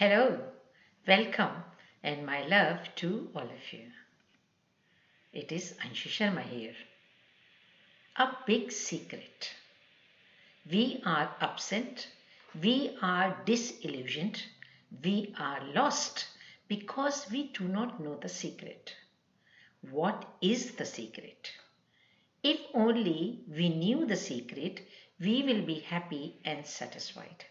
Hello, welcome, and my love to all of you. It is ANSHU Sharma here. A big secret. We are absent, we are disillusioned, we are lost because we do not know the secret. What is the secret? If only we knew the secret, we will be happy and satisfied.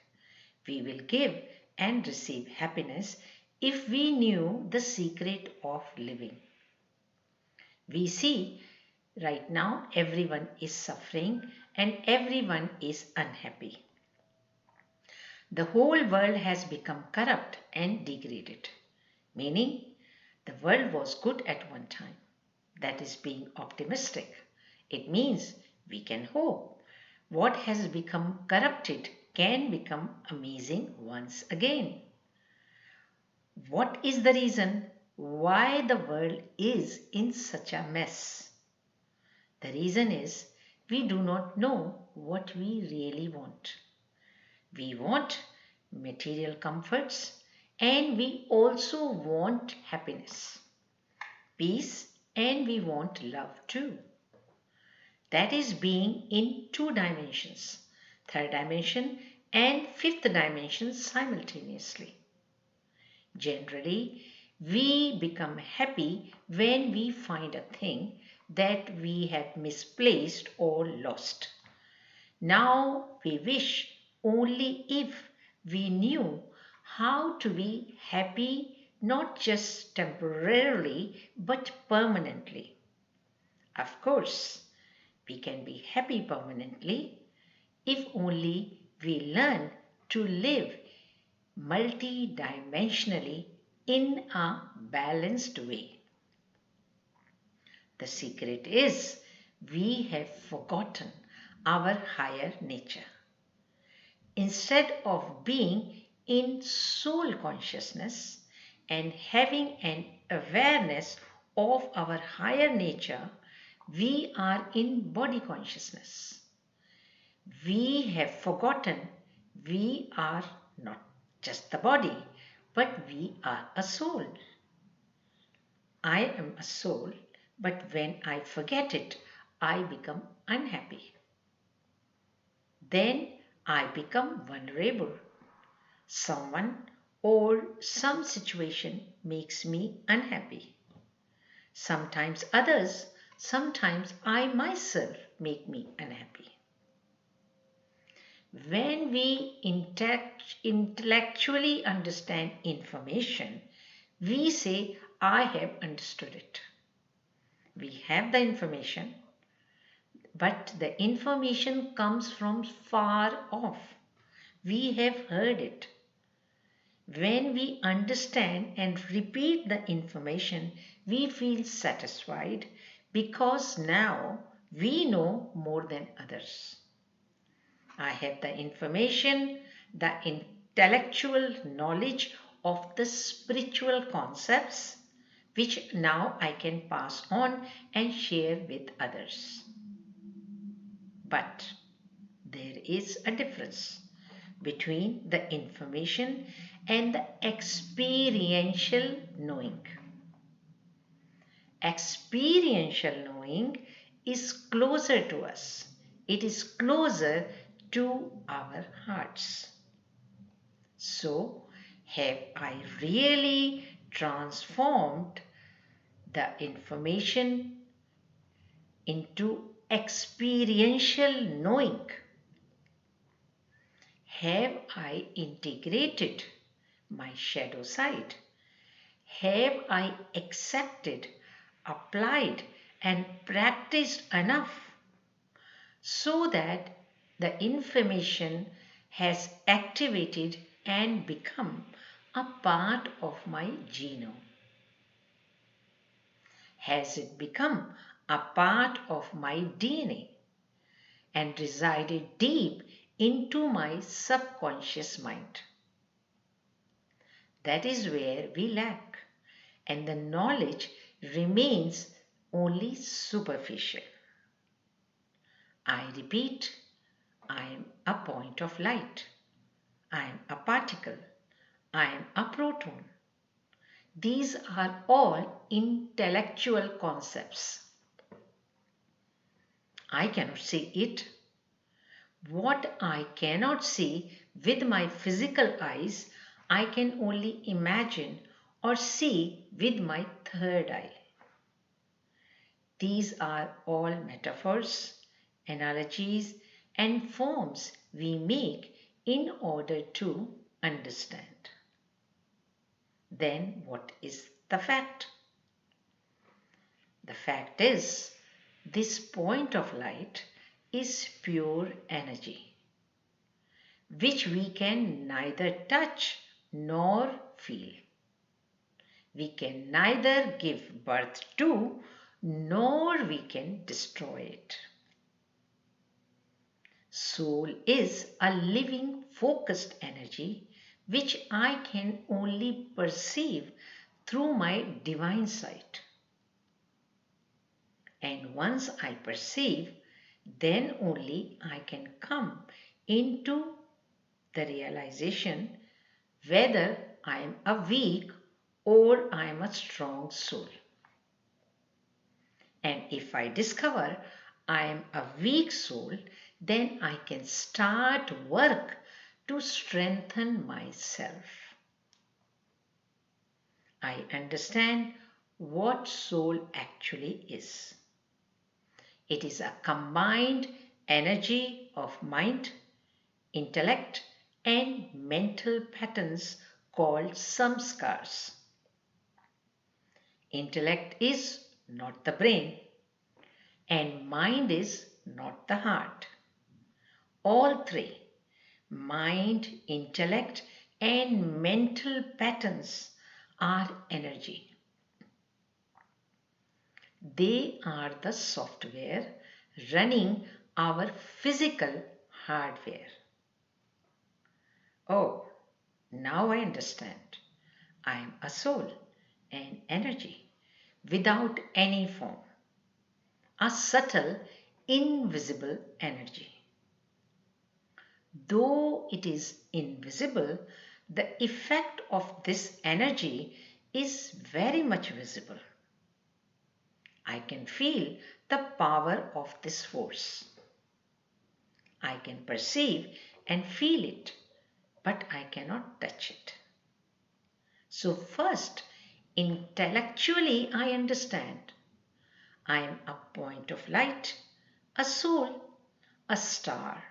We will give and receive happiness if we knew the secret of living. We see right now everyone is suffering and everyone is unhappy. The whole world has become corrupt and degraded, meaning the world was good at one time. That is being optimistic. It means we can hope. What has become corrupted can become amazing once again. What is the reason why the world is in such a mess? The reason is we do not know what we really want. We want material comforts and we also want happiness, peace, and we want love too. That is being in two dimensions, third dimension and fifth dimension simultaneously. Generally, we become happy when we find a thing that we have misplaced or lost. Now we wish only if we knew how to be happy not just temporarily but permanently. Of course, we can be happy permanently if only we learn to live multidimensionally in a balanced way. The secret is we have forgotten our higher nature. Instead of being in soul consciousness and having an awareness of our higher nature, we are in body consciousness. We have forgotten we are not just the body, but we are a soul. I am a soul, but when I forget it, I become unhappy. Then I become vulnerable. Someone or some situation makes me unhappy. Sometimes others, sometimes I myself make me unhappy. When we intellectually understand information, we say, I have understood it. We have the information, but the information comes from far off. We have heard it. When we understand and repeat the information, we feel satisfied because now we know more than others. I have the information, the intellectual knowledge of the spiritual concepts, which now I can pass on and share with others. But there is a difference between the information and the experiential knowing. Experiential knowing is closer to us. It is closer to our hearts. So, have I really transformed the information into experiential knowing? Have I integrated my shadow side? Have I accepted, applied, and practiced enough so that the information has activated and become a part of my genome? Has it become a part of my DNA and resided deep into my subconscious mind? That is where we lack, and the knowledge remains only superficial. I repeat, I am a point of light. I am a particle. I am a proton. These are all intellectual concepts. I cannot see it. What I cannot see with my physical eyes, I can only imagine or see with my third eye. These are all metaphors, analogies, and forms we make in order to understand. Then what is the fact? The fact is, this point of light is pure energy, which we can neither touch nor feel. We can neither give birth to nor we can destroy it. Soul is a living, focused energy which I can only perceive through my divine sight. And once I perceive, then only I can come into the realization whether I am a weak or I am a strong soul. And if I discover I am a weak soul, then I can start work to strengthen myself. I understand what soul actually is. It is a combined energy of mind, intellect, and mental patterns called samskars. Intellect is not the brain, and mind is not the heart. All three, mind, intellect, and mental patterns, are energy. They are the software running our physical hardware. Oh, now I understand. I am a soul, an energy, without any form, a subtle, invisible energy. Though it is invisible, the effect of this energy is very much visible. I can feel the power of this force. I can perceive and feel it, but I cannot touch it. So first, intellectually I understand. I am a point of light, a soul, a star,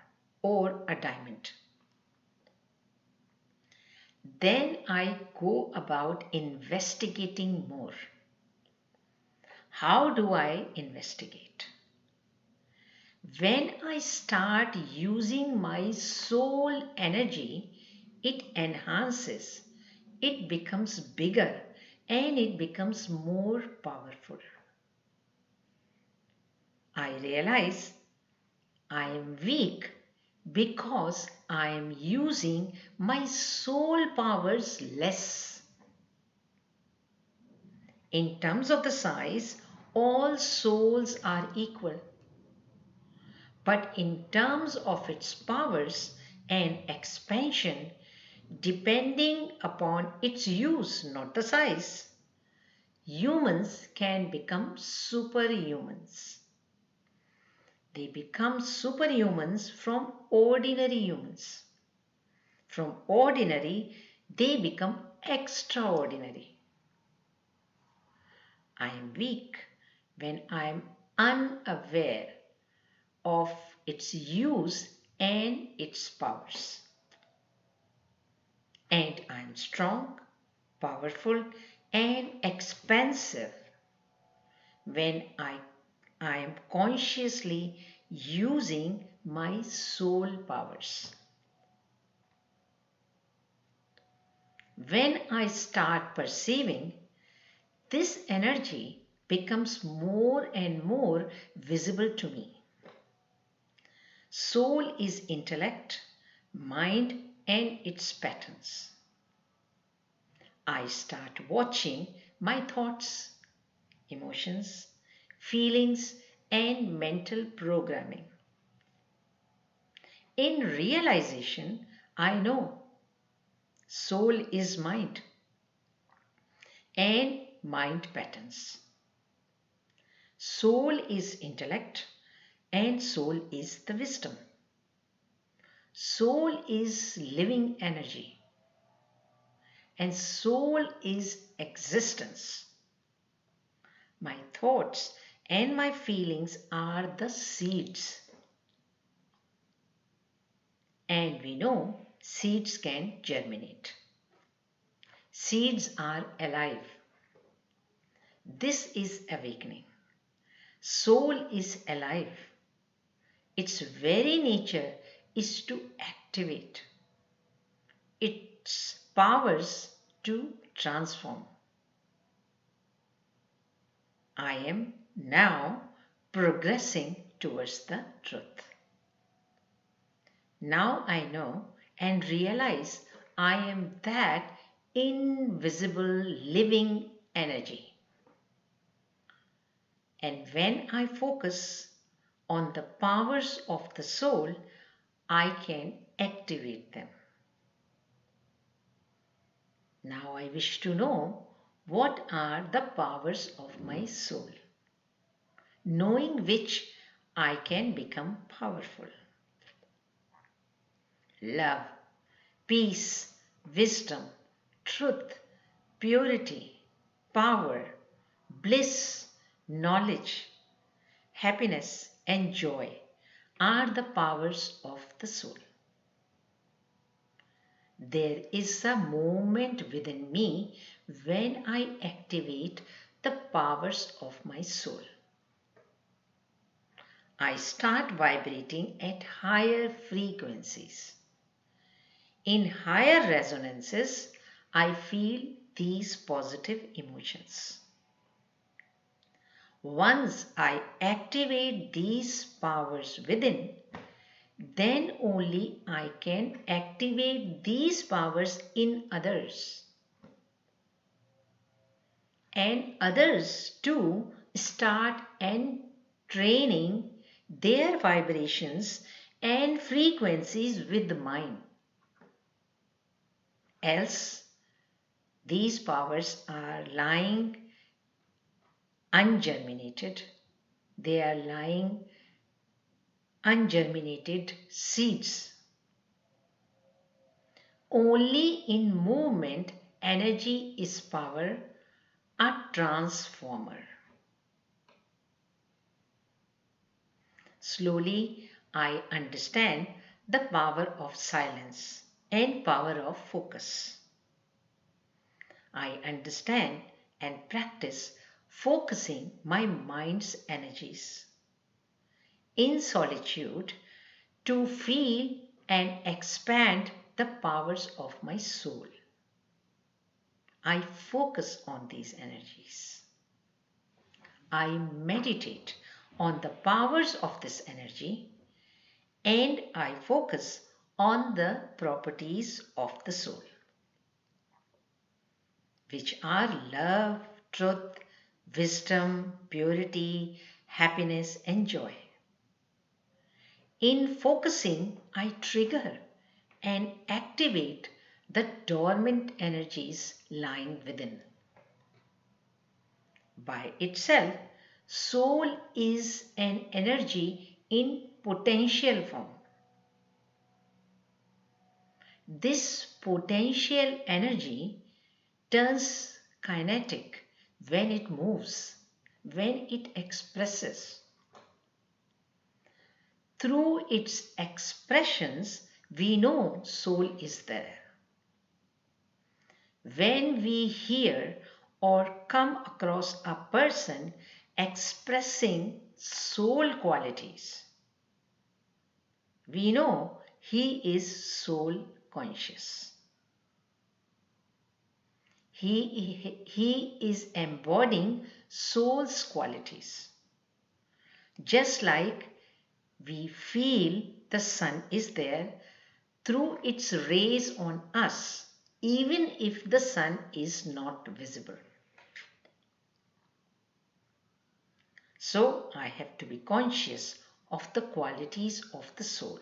or a diamond. Then I go about investigating more. How do I investigate? When I start using my soul energy, it enhances, it becomes bigger, and it becomes more powerful. I realize I am weak because I am using my soul powers less. In terms of the size, all souls are equal. But in terms of its powers and expansion, depending upon its use, not the size, humans can become superhumans. They become superhumans from ordinary humans. From ordinary, they become extraordinary. I am weak when I am unaware of its use and its powers. And I am strong, powerful, and expansive when I am consciously using my soul powers. When I start perceiving, this energy becomes more and more visible to me. Soul is intellect, mind, and its patterns. I start watching my thoughts, emotions, feelings, and mental programming. In realization, I know Soul is mind and mind patterns. Soul is intellect and soul is the wisdom. Soul is living energy and soul is existence. My thoughts and my feelings are the seeds. And we know seeds can germinate. Seeds are alive. This is awakening. Soul is alive. Its very nature is to activate its powers to transform. I am now progressing towards the truth. Now I know and realize I am that invisible living energy. And when I focus on the powers of the soul, I can activate them. Now I wish to know what are the powers of my soul, knowing which I can become powerful. Love, peace, wisdom, truth, purity, power, bliss, knowledge, happiness, and joy are the powers of the soul. There is a moment within me when I activate the powers of my soul. I start vibrating at higher frequencies. In higher resonances, I feel these positive emotions. Once I activate these powers within, then only I can activate these powers in others. And others too start training their vibrations and frequencies with mine. Else, these powers are lying ungerminated. They are lying ungerminated seeds. Only in movement, energy is power, a transformer. Slowly, I understand the power of silence and power of focus. I understand and practice focusing my mind's energies in solitude to feel and expand the powers of my soul. I focus on these energies. I meditate on the powers of this energy and I focus on the properties of the soul, which are love, truth, wisdom, purity, happiness, and joy. In focusing, I trigger and activate the dormant energies lying within. By itself, soul is an energy in potential form. This potential energy turns kinetic when it moves, when it expresses. Through its expressions, we know soul is there. When we hear or come across a person expressing soul qualities, we know he is soul conscious. He is embodying soul's qualities. Just like we feel the sun is there through its rays on us, even if the sun is not visible. So I have to be conscious of the qualities of the soul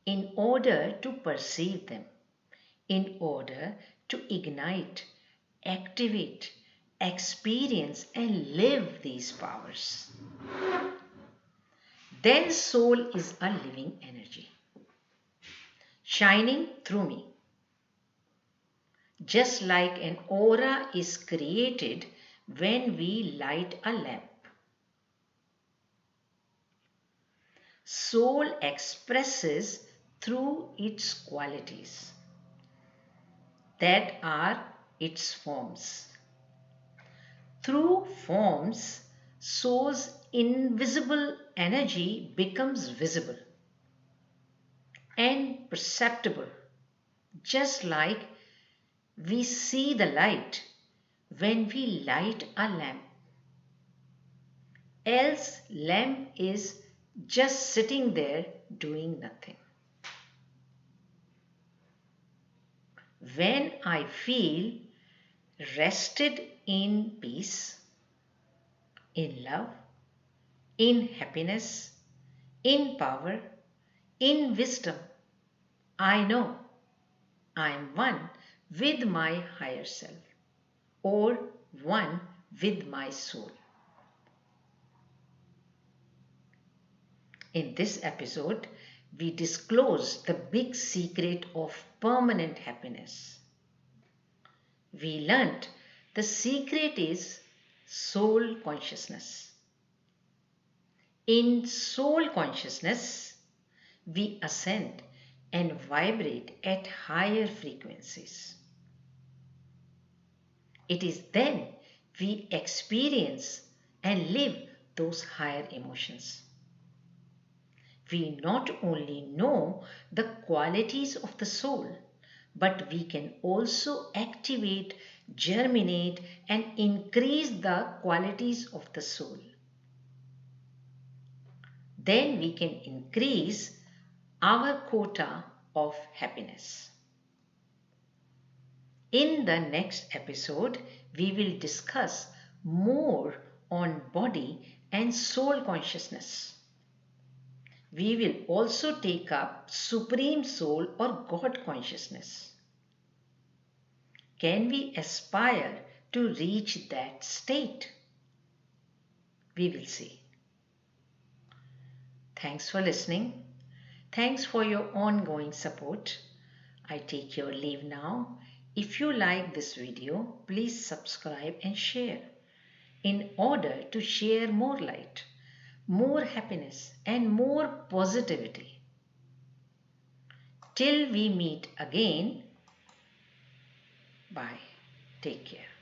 in order to perceive them, in order to ignite, activate, experience, and live these powers. Then soul is a living energy, shining through me. Just like an aura is created when we light a lamp. Soul expresses through its qualities, that are its forms. Through forms, soul's invisible energy becomes visible and perceptible, just like we see the light when we light a lamp. Else, lamp is just sitting there doing nothing. When I feel rested in peace, in love, in happiness, in power, in wisdom, I know I am one with my higher self or one with my soul. In this episode, we disclose the big secret of permanent happiness. We learnt the secret is soul consciousness. In soul consciousness, we ascend and vibrate at higher frequencies. It is then we experience and live those higher emotions. We not only know the qualities of the soul, but we can also activate, germinate, and increase the qualities of the soul. Then we can increase our quota of happiness. In the next episode, we will discuss more on body and soul consciousness. We will also take up Supreme Soul or God consciousness. Can we aspire to reach that state? We will see. Thanks for listening. Thanks for your ongoing support. I take your leave now. If you like this video, please subscribe and share in order to share more light, more happiness, and more positivity. Till we meet again, bye. Take care.